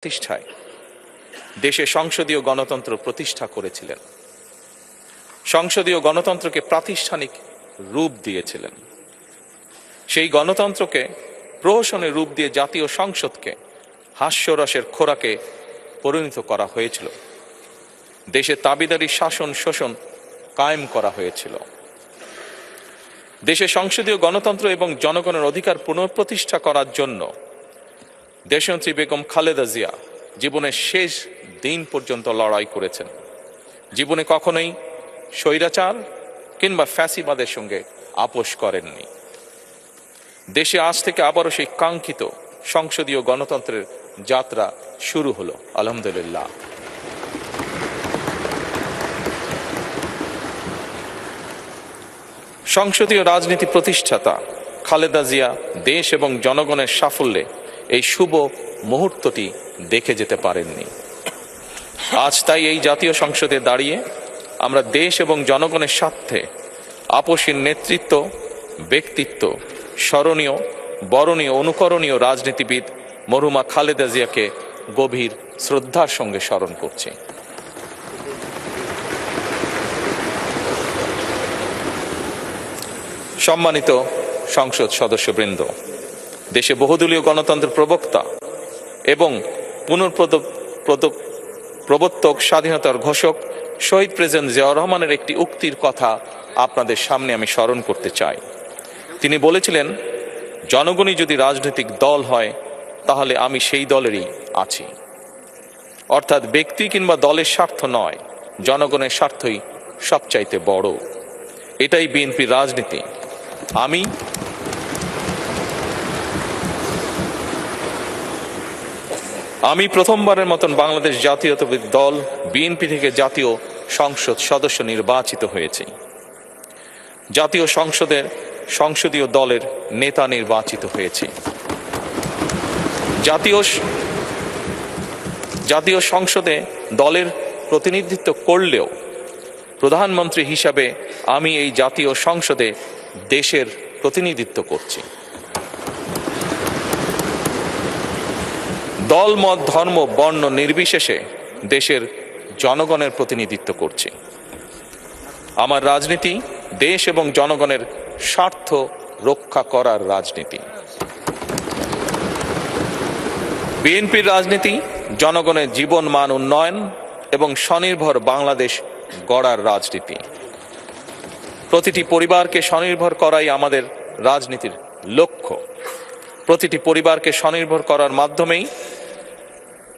প্রতিষ্ঠায় দেশে সংসদীয় গণতন্ত্র প্রতিষ্ঠা করেছিলেন। সংসদীয় গণতন্ত্রকে প্রাতিষ্ঠানিক রূপ দিয়েছিলেন। সেই গণতন্ত্রকে প্রহসনের রূপ দিয়ে জাতীয় সংসদকে হাস্যরসের খোরাকে পরিণত করা হয়েছিল। দেশে তাবিদারি শাসন শোষণ কায়েম করা হয়েছিল। দেশে সংসদীয় গণতন্ত্র এবং জনগণের অধিকার পুনঃপ্রতিষ্ঠা করার জন্য দেশনেত্রী বেগম খালেদা জিয়া জীবনের শেষ দিন পর্যন্ত লড়াই করেছেন। জীবনে কখনোই স্বৈরাচার কিংবা ফ্যাসিবাদের সঙ্গে আপোষ করেননি। দেশে আজ থেকে আবারও সেই কাঙ্ক্ষিত সংসদীয় গণতন্ত্রের যাত্রা শুরু হলো, আলহামদুলিল্লাহ। সংসদীয় রাজনীতি প্রতিষ্ঠাতা খালেদা জিয়া দেশ এবং জনগণের সাফল্যে এই শুভ মুহূর্তটি দেখে যেতে পারেননি। আজ তাই এই জাতীয় সংসদে দাঁড়িয়ে আমরা দেশ এবং জনগণের স্বার্থে আপসীর নেতৃত্ব, ব্যক্তিত্ব, স্মরণীয়, বরণীয়, অনুকরণীয় রাজনীতিবিদ মরহুমা খালেদা জিয়াকে গভীর শ্রদ্ধার সঙ্গে স্মরণ করছি। সম্মানিত সংসদ সদস্যবৃন্দ, দেশে বহুদলীয় গণতন্ত্রের প্রবক্তা এবং প্রবর্তক, স্বাধীনতার ঘোষক শহীদ প্রেসিডেন্ট জিয়াউর রহমানের একটি উক্তির কথা আপনাদের সামনে আমি স্মরণ করতে চাই। তিনি বলেছিলেন, জনগণই যদি রাজনৈতিক দল হয় তাহলে আমি সেই দলেরই আছি। অর্থাৎ ব্যক্তি কিংবা দলের স্বার্থ নয়, জনগণের স্বার্থই সবচাইতে বড়। এটাই বিএনপির রাজনীতি। আমি প্রথমবারের মতন বাংলাদেশ জাতীয়তাবাদী দল বিএনপি থেকে জাতীয় সংসদ সদস্য নির্বাচিত হয়েছি। জাতীয় সংসদের সংসদীয় দলের নেতা নির্বাচিত হয়েছি। জাতীয় সংসদে দলের প্রতিনিধিত্ব করলেও প্রধানমন্ত্রী হিসাবে আমি এই জাতীয় সংসদে দেশের প্রতিনিধিত্ব করছি। দল, মত, ধর্ম, বর্ণ নির্বিশেষে দেশের জনগণের প্রতিনিধিত্ব করছি। আমার রাজনীতি দেশ এবং জনগণের স্বার্থ রক্ষা করার রাজনীতি। বিএনপির রাজনীতি জনগণের জীবন মান উন্নয়ন এবং স্বনির্ভর বাংলাদেশ গড়ার রাজনীতি। প্রতিটি পরিবারকে স্বনির্ভর করাই আমাদের রাজনীতির লক্ষ্য। প্রতিটি পরিবারকে স্বনির্ভর করার মাধ্যমেই